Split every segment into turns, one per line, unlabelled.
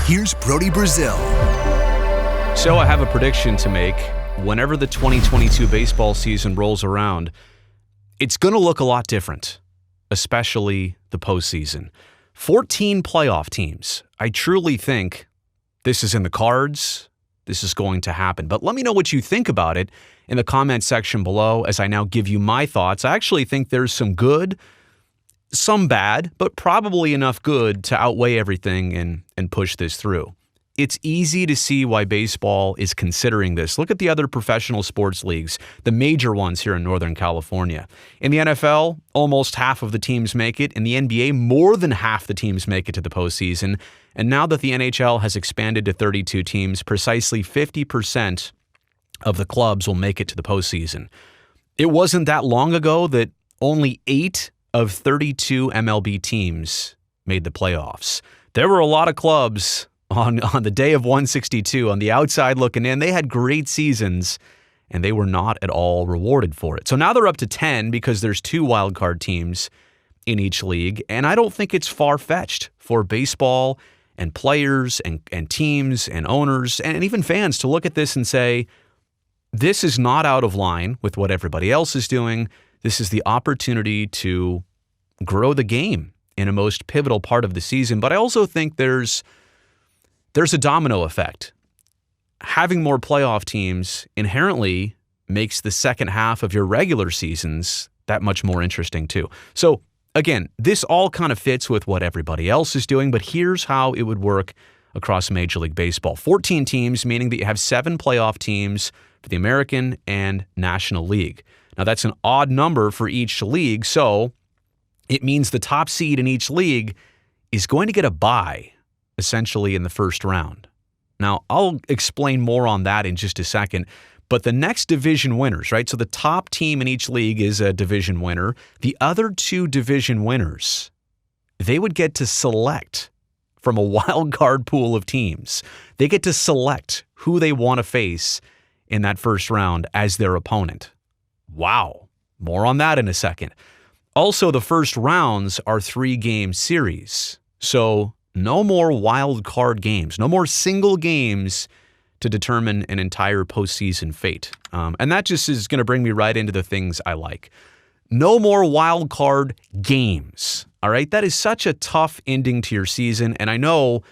Here's Brody Brazil.
So I have a prediction to make. Whenever the 2022 baseball season rolls around, it's going to look a lot different, especially the postseason. 14 playoff teams. I truly think this is in the cards. This is going to happen. But let me know what you think about it in the comment section below as I now give you my thoughts. I actually think there's some good, some bad, but probably enough good to outweigh everything and push this through. It's easy to see why baseball is considering this. Look at the other professional sports leagues, the major ones here in Northern California. In the NFL, almost half of the teams make it. In the NBA, more than half the teams make it to the postseason. And now that the NHL has expanded to 32 teams, precisely 50% of the clubs will make it to the postseason. It wasn't that long ago that only 8 of 32 MLB teams made the playoffs. There were a lot of clubs on the day of 162, on the outside looking in. They had great seasons, and they were not at all rewarded for it. So now they're up to 10 because there's 2 wildcard teams in each league, and I don't think it's far-fetched for baseball and players and teams and owners and even fans to look at this and say, this is not out of line with what everybody else is doing. This is the opportunity to grow the game in a most pivotal part of the season. But I also think there's a domino effect. Having more playoff teams inherently makes the second half of your regular seasons that much more interesting too. So again, this all kind of fits with what everybody else is doing, but here's how it would work across Major League Baseball. 14 teams, meaning that you have 7 playoff teams for the American and National League. Now that's an odd number for each league, so it means the top seed in each league is going to get a bye essentially in the first round. Now, I'll explain more on that in just a second, but the next division winners, right? So the top team in each league is a division winner. The other 2 division winners, they would get to select from a wild card pool of teams. They get to select who they want to face in that first round as their opponent. Wow. More on that in a second. Also, the first rounds are 3-game series. So no more wild card games, no more single games to determine an entire postseason fate. And that just is going to bring me right into the things I like. No more wild card games. All right. That is such a tough ending to your season. And I know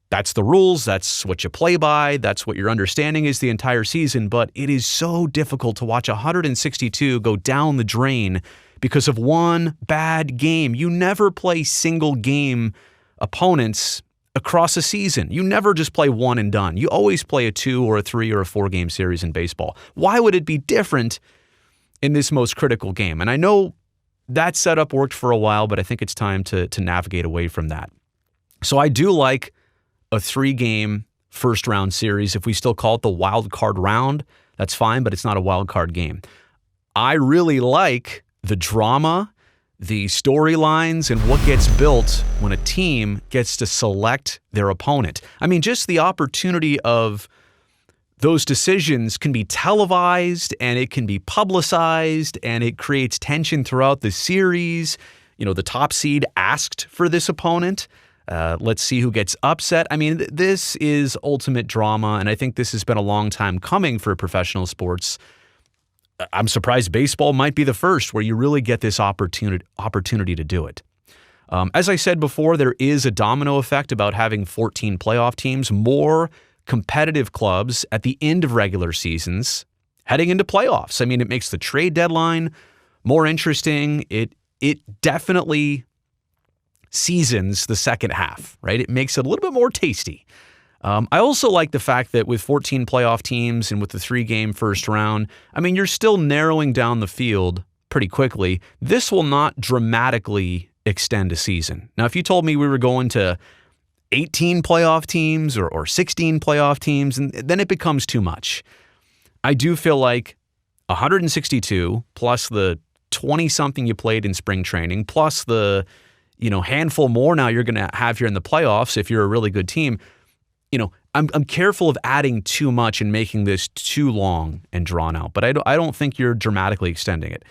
that's the rules. That's what you play by. That's what your understanding is the entire season. But it is so difficult to watch 162 go down the drain because of one bad game. You never play single game opponents across a season. You never just play one and done. You always play a 2 or a 3 or a 4-game series in baseball. Why would it be different in this most critical game? And I know that setup worked for a while, but I think it's time to navigate away from that. So I do like a 3-game first-round series. If we still call it the wild card round, that's fine, but it's not a wild card game. I really like the drama, the storylines, and what gets built when a team gets to select their opponent. I mean, just the opportunity of those decisions can be televised and it can be publicized and it creates tension throughout the series. You know, the top seed asked for this opponent. Let's see who gets upset. I mean, this is ultimate drama, and I think this has been a long time coming for professional sports. I'm surprised baseball might be the first where you really get this opportunity to do it. As I said before, there is a domino effect about having 14 playoff teams, more competitive clubs at the end of regular seasons heading into playoffs. I mean, it makes the trade deadline more interesting. It definitely seasons the second half, right? It makes it a little bit more tasty. I also like the fact that with 14 playoff teams and with the 3-game first round, I mean, you're still narrowing down the field pretty quickly. This will not dramatically extend a season. Now, if you told me we were going to 18 playoff teams or 16 playoff teams, and then it becomes too much. I do feel like 162 plus the 20-something you played in spring training, plus the handful more now you're going to have here in the playoffs if you're a really good team. I'm careful of adding too much and making this too long and drawn out, but I don't think you're dramatically extending it.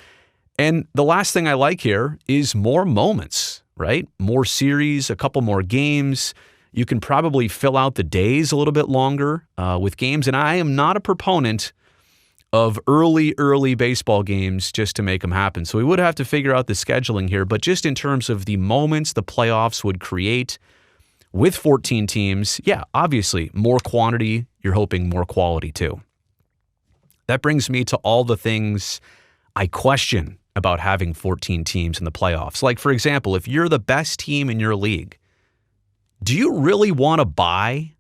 And the last thing I like here is more moments, right? More series, a couple more games. You can probably fill out the days a little bit longer with games. And I am not a proponent of early baseball games just to make them happen. So we would have to figure out the scheduling here. But just in terms of the moments the playoffs would create with 14 teams, yeah, obviously more quantity, you're hoping more quality too. That brings me to all the things I question about having 14 teams in the playoffs. Like, for example, if you're the best team in your league, do you really want to bye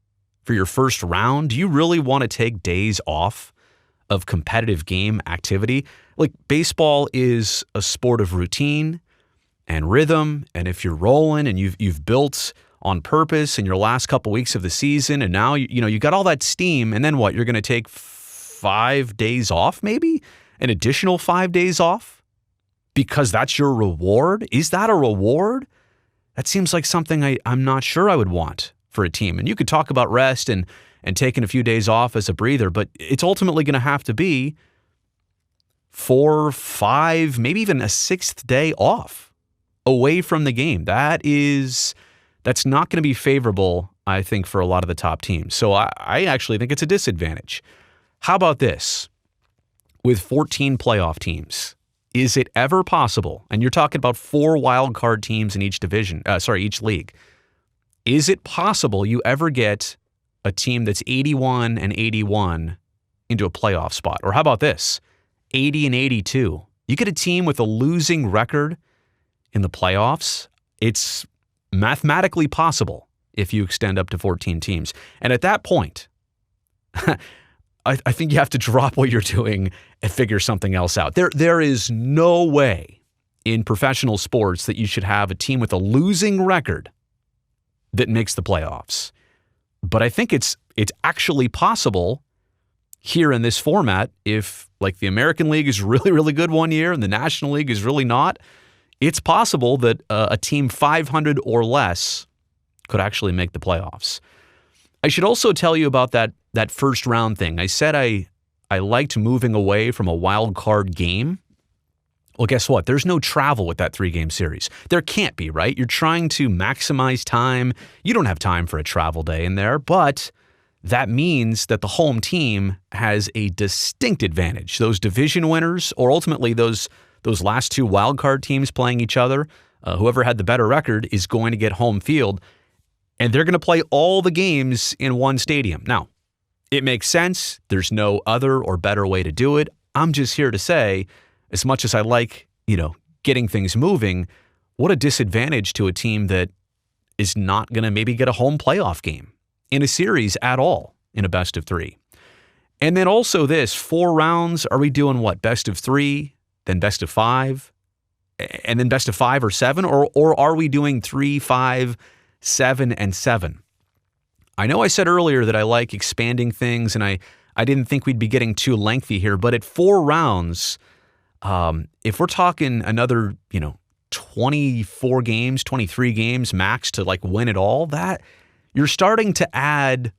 for your first round? Do you really want to take days off of competitive game activity? Like, baseball is a sport of routine and rhythm, and if you're rolling and you've built on purpose in your last couple weeks of the season, and now you got all that steam, and then what? You're going to take 5 days off, maybe an additional 5 days off, because that's your reward? Is that a reward? That seems like something I'm not sure I would want for a team. And you could talk about rest and taking a few days off as a breather, but it's ultimately going to have to be 4, 5, maybe even a 6th day off away from the game. That's not going to be favorable, I think, for a lot of the top teams. So I actually think it's a disadvantage. How about this? With 14 playoff teams, is it ever possible, and you're talking about 4 wild card teams in each each league, is it possible you ever get a team that's 81-81 into a playoff spot? Or how about this? 80-82. You get a team with a losing record in the playoffs. It's mathematically possible if you extend up to 14 teams. And at that point, I think you have to drop what you're doing and figure something else out. There is no way in professional sports that you should have a team with a losing record that makes the playoffs. But I think it's actually possible here in this format. If, like, the American League is really, really good one year and the National League is really not, it's possible that a team 500 or less could actually make the playoffs. I should also tell you about that first round thing. I said I liked moving away from a wild card game. Well, guess what? There's no travel with that 3-game series. There can't be, right? You're trying to maximize time. You don't have time for a travel day in there, but that means that the home team has a distinct advantage. Those division winners, or ultimately those last 2 wild card teams playing each other, whoever had the better record is going to get home field, and they're going to play all the games in one stadium. Now, it makes sense. There's no other or better way to do it. I'm just here to say, as much as I like, getting things moving, what a disadvantage to a team that is not going to maybe get a home playoff game in a series at all in a best of 3. And then also this, 4 rounds, are we doing what? Best of 3, then best of 5, and then best of 5 or 7? Or are we doing 3, 5, 7, and 7? I know I said earlier that I like expanding things, and I didn't think we'd be getting too lengthy here, but at 4 rounds, if we're talking another, 24 games, 23 games max to win it all, that you're starting to add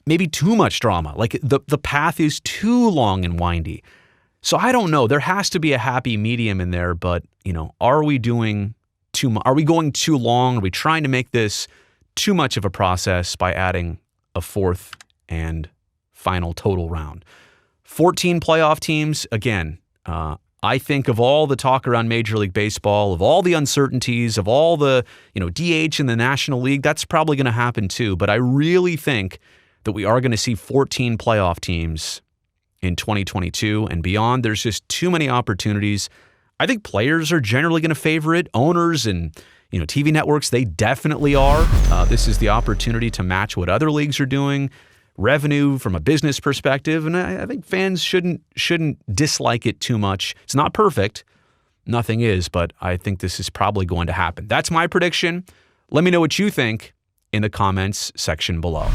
maybe too much drama. Like the path is too long and windy. So I don't know. There has to be a happy medium in there, but are we going too long? Are we trying to make this too much of a process by adding a 4th and final total round? 14 playoff teams, again, I think of all the talk around Major League Baseball, of all the uncertainties, of all the, DH in the National League, that's probably going to happen too. But I really think that we are going to see 14 playoff teams in 2022 and beyond. There's just too many opportunities. I think players are generally going to favor it. Owners and TV networks, they definitely are. This is the opportunity to match what other leagues are doing, revenue from a business perspective, and I think fans shouldn't dislike it too much. It's not perfect. Nothing is, but I think this is probably going to happen. That's my prediction. Let me know what you think in the comments section below.